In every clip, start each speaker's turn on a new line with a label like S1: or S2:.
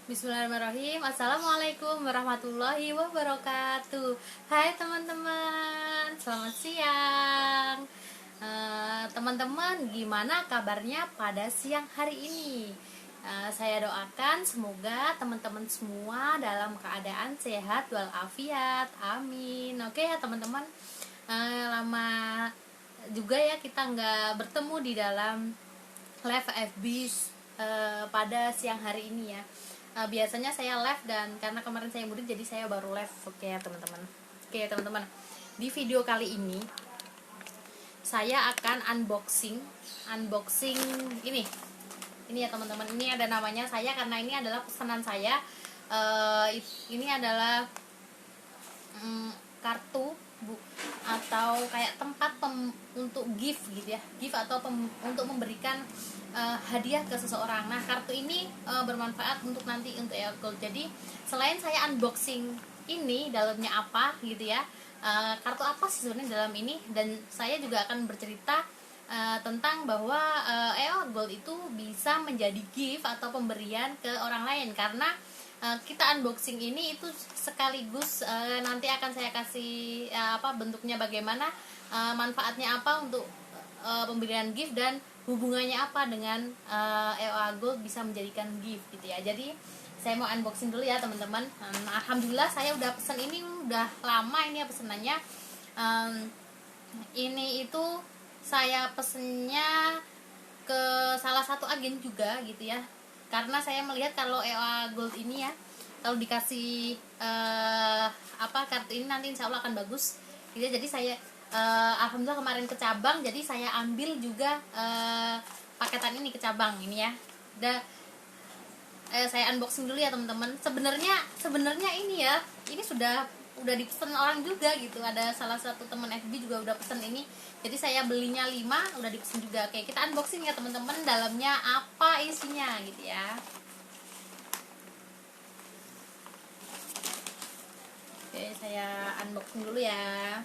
S1: Bismillahirrahmanirrahim. Assalamualaikum warahmatullahi wabarakatuh. Hai teman-teman, selamat siang. Teman-teman, gimana kabarnya pada siang hari ini? Saya doakan semoga teman-teman semua dalam keadaan sehat walafiat. Amin. Oke ya teman-teman. Lama juga ya kita nggak bertemu di dalam live FB pada siang hari ini ya. Biasanya saya live, dan karena kemarin saya mudik jadi saya baru live. Oke ya teman-teman. Oke ya teman-teman, di video kali ini saya akan unboxing ini ya teman-teman. Ini ada namanya saya karena ini adalah pesanan saya. Ini adalah kartu atau kayak tempat untuk gift gitu ya, gift atau untuk memberikan hadiah ke seseorang. Nah, kartu ini bermanfaat untuk nanti untuk Gold. Jadi selain saya unboxing ini dalamnya apa gitu ya, kartu apa sih sebenarnya dalam ini, dan saya juga akan bercerita tentang bahwa Gold itu bisa menjadi gift atau pemberian ke orang lain. Karena kita unboxing ini itu sekaligus nanti akan saya kasih bentuknya bagaimana, manfaatnya apa untuk pemberian gift, dan hubungannya apa dengan EOA Gold bisa menjadikan gift gitu ya. Jadi saya mau unboxing dulu ya teman-teman. Alhamdulillah saya udah pesan ini udah lama ini ya pesenannya. Ini itu saya pesennya ke salah satu agen juga gitu ya, karena saya melihat kalau EOA Gold ini ya, kalau dikasih kartu ini nanti insya Allah akan bagus gitu. Jadi saya alhamdulillah kemarin ke cabang, jadi saya ambil juga paketan ini ke cabang ini ya. Saya unboxing dulu ya teman-teman. Sebenarnya ini ya, ini udah dipesan orang juga gitu. Ada salah satu teman FB juga udah pesan ini. Jadi saya belinya 5, udah dipesan juga. Oke, kita unboxing ya teman-teman, dalamnya apa isinya gitu ya. Oke, saya unboxing dulu ya.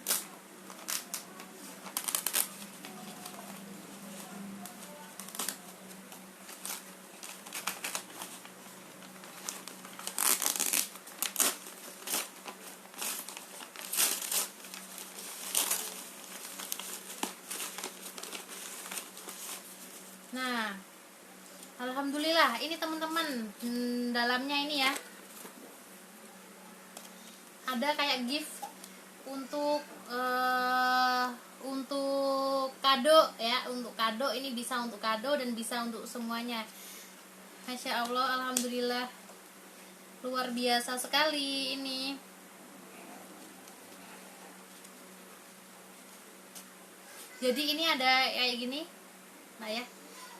S1: Nah, alhamdulillah ini teman-teman, dalamnya ini ya ada kayak gift untuk kado ya, untuk kado. Ini bisa untuk kado dan bisa untuk semuanya. Masya Allah, alhamdulillah, luar biasa sekali ini. Jadi ini ada kayak gini, nah ya,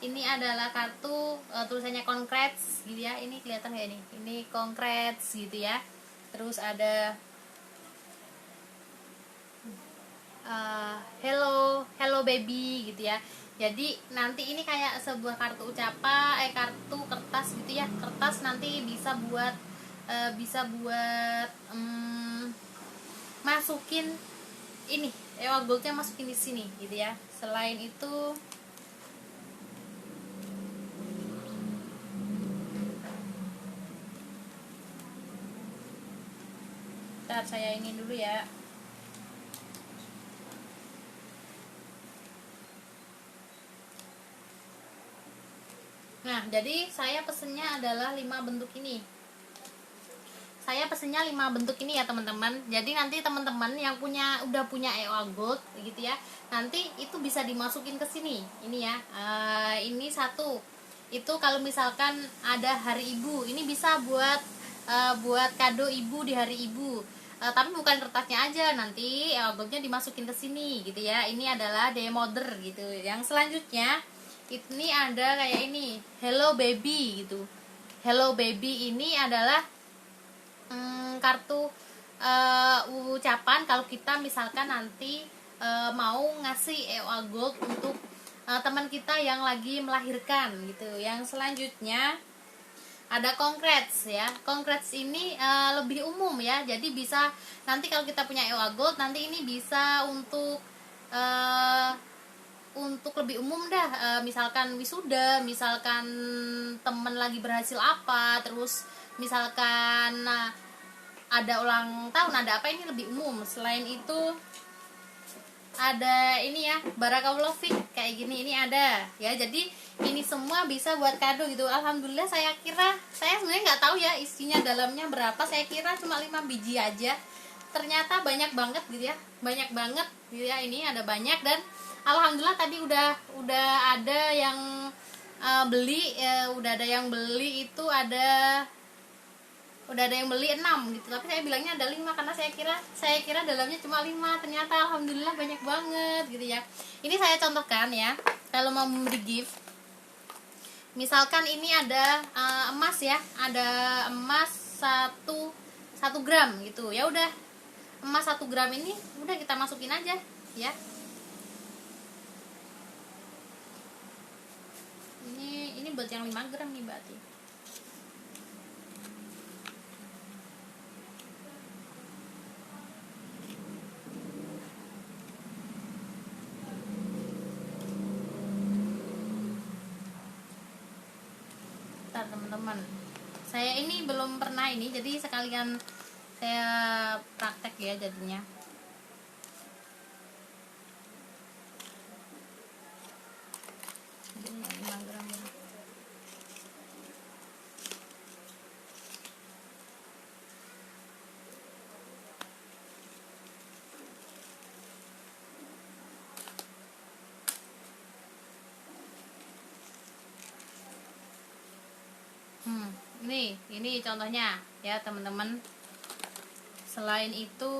S1: ini adalah kartu tulisannya congrats gitu ya. Ini kelihatan kayak ini congrats gitu ya. Terus ada hello baby gitu ya. Jadi nanti ini kayak sebuah kartu ucapan, kartu kertas gitu ya. Kertas nanti bisa buat masukin ini EOA Goldnya, masukin di sini gitu ya. Selain itu bentar, saya ini dulu ya. Nah, jadi saya pesennya adalah 5 bentuk ini. Saya pesennya 5 bentuk ini ya teman-teman. Jadi nanti teman-teman yang udah punya EOA Gold gitu ya, nanti itu bisa dimasukin ke sini. Ini ya. Ini satu. Itu kalau misalkan ada hari ibu, ini bisa buat kado ibu di hari ibu. Tapi bukan kertasnya aja, nanti EOA Goldnya dimasukin ke sini gitu ya. Ini adalah demoder gitu. Yang selanjutnya ini ada kayak ini, hello baby gitu. Hello baby ini adalah kartu ucapan kalau kita misalkan nanti mau ngasih EOA Gold untuk teman kita yang lagi melahirkan gitu. Yang selanjutnya ada congrats ya. Congrats ini lebih umum ya. Jadi bisa nanti kalau kita punya EOA Gold, nanti ini bisa untuk untuk lebih umum dah, misalkan wisuda, misalkan temen lagi berhasil apa, terus misalkan ada ulang tahun, ada apa, ini lebih umum. Selain itu ada ini ya, barakallahu fik kayak gini, ini ada ya. Jadi ini semua bisa buat kado gitu. Alhamdulillah, saya sebenarnya nggak tahu ya isinya dalamnya berapa, saya kira cuma 5 biji aja, ternyata banyak banget gitu ya, banyak banget gitu ya. Ini ada banyak, dan alhamdulillah tadi udah ada yang beli, udah ada yang beli itu udah ada yang beli 6 gitu, tapi saya bilangnya ada 5 karena saya kira dalamnya cuma 5, ternyata alhamdulillah banyak banget gitu ya. Ini saya contohkan ya, kalau mau memberi gift, misalkan ini ada emas ya, ada emas 1 gram gitu ya, udah emas 1 gram ini udah kita masukin aja ya. Ini buat yang 5 gram nih berarti. Bentar teman-teman, saya ini belum pernah ini, jadi sekalian saya praktek ya jadinya. Ini 5 gram ya. Ini contohnya ya teman-teman. Selain itu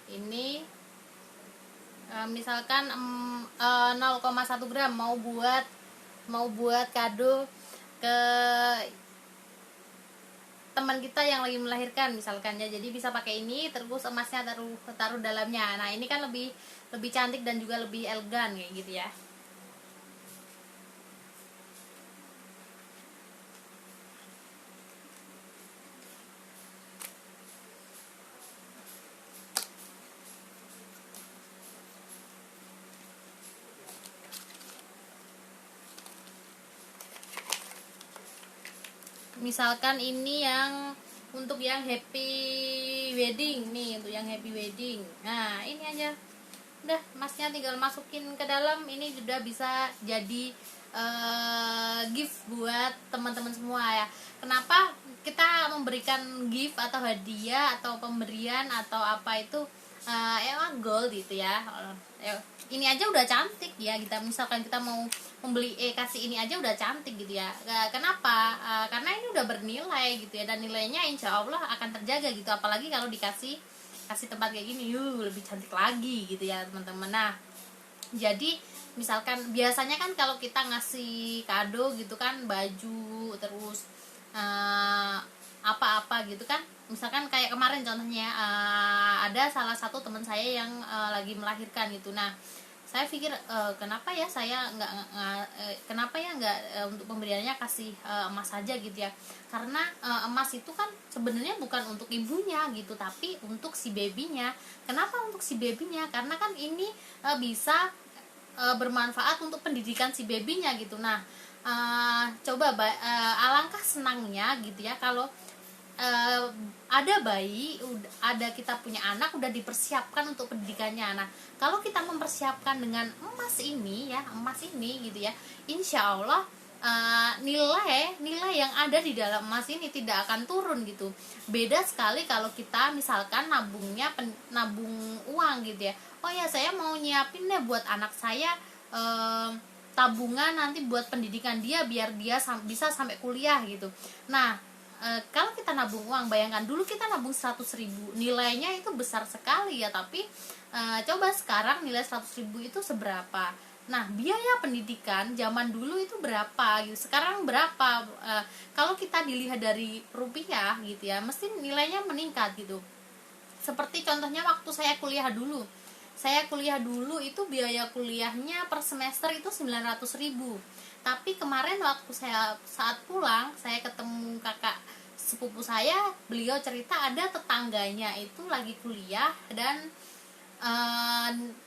S1: ini misalkan 0,1 gram mau buat kado ke teman kita yang lagi melahirkan misalkan ya. Jadi bisa pakai ini, terus emasnya taruh dalamnya. Nah, ini kan lebih cantik dan juga lebih elegan kayak gitu ya. Misalkan ini yang untuk yang happy wedding nih, untuk yang happy wedding. Nah, ini aja. Udah, emasnya tinggal masukin ke dalam, ini sudah bisa jadi gift buat teman-teman semua ya. Kenapa kita memberikan gift atau hadiah atau pemberian atau apa itu emang gold gitu ya. Ini aja udah cantik ya, misalkan kita mau membeli kasih ini aja udah cantik gitu ya. Kenapa? Karena ini udah bernilai gitu ya, dan nilainya insya Allah akan terjaga gitu, apalagi kalau dikasih tempat kayak gini, lebih cantik lagi gitu ya teman-teman. Nah, jadi misalkan biasanya kan kalau kita ngasih kado gitu kan, baju terus apa-apa gitu kan, misalkan kayak kemarin contohnya ada salah satu teman saya yang lagi melahirkan gitu. Nah, saya pikir kenapa ya nggak untuk pemberiannya kasih emas saja gitu ya, karena emas itu kan sebenarnya bukan untuk ibunya gitu, tapi untuk si babynya. Kenapa untuk si babynya? Karena kan ini bisa bermanfaat untuk pendidikan si babynya gitu. Nah, alangkah senangnya gitu ya kalau ada bayi, kita punya anak udah dipersiapkan untuk pendidikannya. Nah, kalau kita mempersiapkan dengan emas ini gitu ya, insya Allah nilai yang ada di dalam emas ini tidak akan turun gitu. Beda sekali kalau kita misalkan nabung uang gitu ya. Oh ya, saya mau nyiapin deh buat anak saya tabungan nanti buat pendidikan dia biar dia bisa sampai kuliah gitu. Nah, kalau kita nabung uang, bayangkan dulu kita nabung 100.000, nilainya itu besar sekali ya, tapi coba sekarang nilai 100.000 itu seberapa? Nah, biaya pendidikan zaman dulu itu berapa gitu, sekarang berapa? Kalau kita dilihat dari rupiah gitu ya, mesti nilainya meningkat gitu. Seperti contohnya waktu saya kuliah dulu. Saya kuliah dulu itu biaya kuliahnya per semester itu 900.000. Tapi kemarin waktu saya saat pulang, saya ketemu kakak sepupu saya, beliau cerita ada tetangganya itu lagi kuliah dan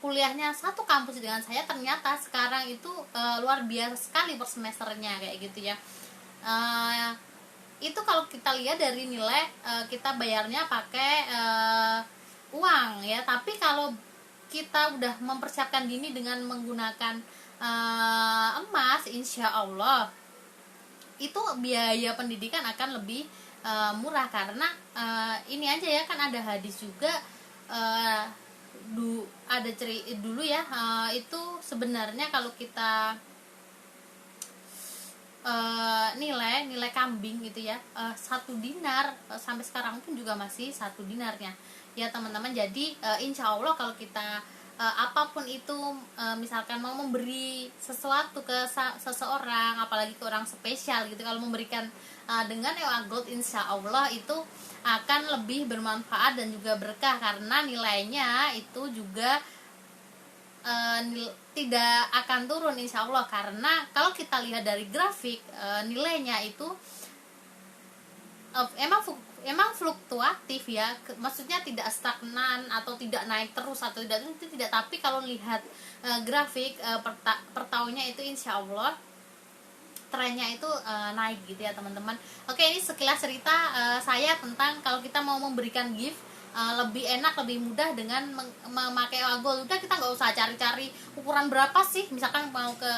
S1: kuliahnya satu kampus dengan saya, ternyata sekarang itu luar biasa sekali per semesternya kayak gitu ya. Itu kalau kita lihat dari nilai kita bayarnya pakai uang ya, tapi kalau kita udah mempersiapkan gini dengan menggunakan emas, insya Allah itu biaya pendidikan akan lebih murah. Karena ini aja ya, kan ada hadis juga, ada dulu ya, itu sebenarnya kalau kita nilai kambing gitu ya, 1 dinar sampai sekarang pun juga masih 1 dinarnya ya teman-teman. Jadi insya Allah kalau kita apapun itu, misalkan mau memberi sesuatu ke seseorang, apalagi ke orang spesial gitu, kalau memberikan dengan EOA Gold, insya Allah itu akan lebih bermanfaat dan juga berkah, karena nilainya itu juga tidak akan turun insya Allah. Karena kalau kita lihat dari grafik, nilainya itu emang fluktuatif ya, maksudnya tidak stagnan atau tidak naik terus atau tidak, itu tidak. Tapi kalau lihat grafik per tahunnya itu insya Allah trennya itu naik gitu ya teman-teman. Oke, ini sekilas cerita saya tentang kalau kita mau memberikan gift lebih enak, lebih mudah dengan memakai EOA Gold. Udah, kita nggak usah cari-cari ukuran berapa sih, misalkan mau ke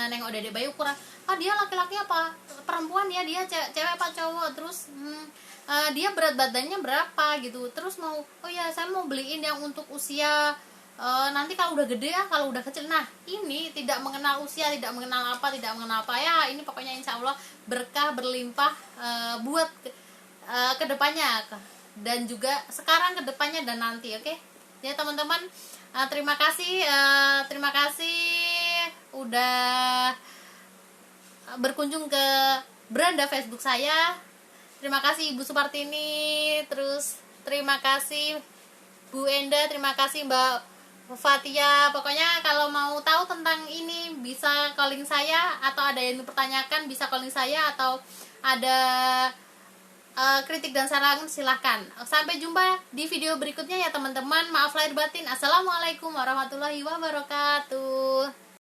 S1: nengok dedek bayi ukuran, dia laki-laki apa perempuan ya, dia cewek apa cowok, terus dia berat badannya berapa gitu, terus mau saya mau beliin yang untuk usia nanti kalau udah gede ya, kalau udah kecil. Nah, ini tidak mengenal usia, tidak mengenal apa ya, ini pokoknya insya Allah berkah berlimpah buat kedepannya, dan juga sekarang kedepannya dan nanti. Oke ya teman-teman, terima kasih udah berkunjung ke beranda Facebook saya. Terima kasih Ibu Supartini, terus terima kasih Bu Enda, terima kasih Mbak Fatia. Pokoknya kalau mau tahu tentang ini bisa calling saya, atau ada yang dipertanyakan bisa calling saya, atau ada kritik dan saran silahkan. Sampai jumpa di video berikutnya ya teman-teman. Maaf lahir batin. Assalamualaikum warahmatullahi wabarakatuh.